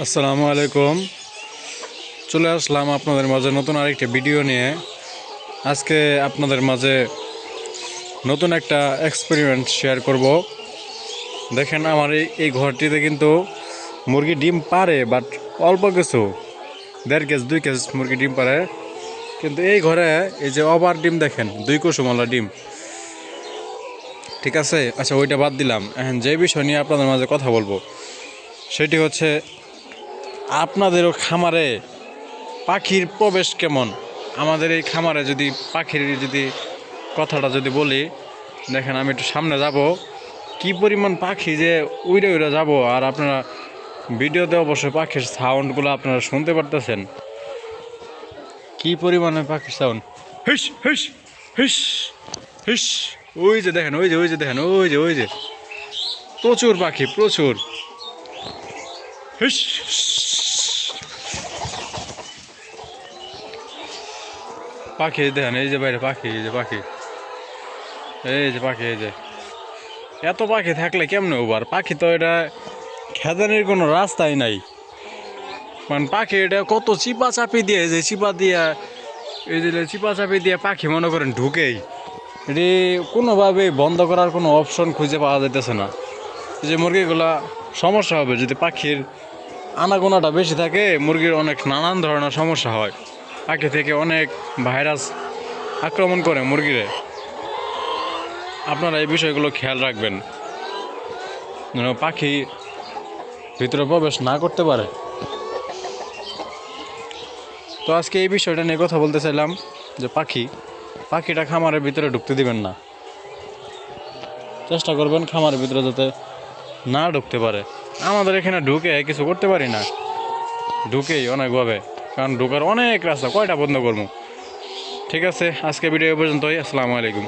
আসসালামু আলাইকুম। চলে আসলাম আপনাদের মাঝে নতুন আরেকটা ভিডিও নিয়ে। আজকে আপনাদের মাঝে নতুন একটা এক্সপেরিমেন্ট শেয়ার করব। দেখেন আমার এই ঘরটিতে কিন্তু মুরগি ডিম পারে, বাট অল্প কিছু, 1.5 কেজি 2 কেজি মুরগি ডিম পারে। কিন্তু এই ঘরে এই যে ওভার ডিম দেখেন, 2 কুসুমওয়ালা ডিম। ঠিক আছে, আচ্ছা ওইটা বাদ দিলাম। এখন যে বিষয় নিয়ে আপনাদের মাঝে কথা বলবো সেটি হচ্ছে আপনাদেরও খামারে পাখির প্রবেশ কেমন। আমাদের এই খামারে যদি পাখির কথাটা যদি বলি, দেখেন আমি একটু সামনে যাব, কি পরিমাণ পাখি যে উড়ে উড়ে যাব। আর আপনারা ভিডিওতে অবশ্যই পাখির সাউন্ডগুলো আপনারা শুনতে পারতেছেন, কি পরিমাণে পাখির সাউন্ড। হিস হিস হিস হিস, ওই যে দেখেন, ওই যে দেখেন, ওই যে প্রচুর পাখি, প্রচুর। হিস, পাখি দেখেন, এই যে বাইরে পাখি, এই যে পাখি, এই যে পাখি, এই যে এত পাখি থাকলে কেমনে ওবার পাখি, তো এটা খেদানির কোনো রাস্তাই নাই। মানে পাখি এটা কত চিপা চাপি দিয়ে, যে চিপা দিয়া, এই যে চিপা চাপি দিয়ে পাখি মনে করেন ঢুকেই, এটি কোনোভাবে বন্ধ করার কোনো অপশন খুঁজে পাওয়া যাইতেছে না। এই যে মুরগিগুলা সমস্যা হবে যদি পাখির আনাগোনাটা বেশি থাকে, মুরগির অনেক নানান ধরনের সমস্যা হয়। পাখি থেকে অনেক ভাইরাস আক্রমণ করে মুরগিরে। আপনারা এই বিষয়গুলো খেয়াল রাখবেন যেন পাখি ভিতরে প্রবেশ না করতে পারে। তো আজকে এই বিষয়টা নিয়ে কথা বলতে চাইলাম যে পাখিটা খামারের ভিতরে ঢুকতে দিবেন না, চেষ্টা করবেন খামারের ভিতরে যাতে না ঢুকতে পারে। আমাদের এখানে ঢুকে কিছু করতে পারি না, ঢুকেই অনেকভাবে, কারণ ঢুকার অনেক রাস্তা, কয়টা বন্ধ করবো। ঠিক আছে, আজকে ভিডিও পর্যন্তই। আসসালামু আলাইকুম।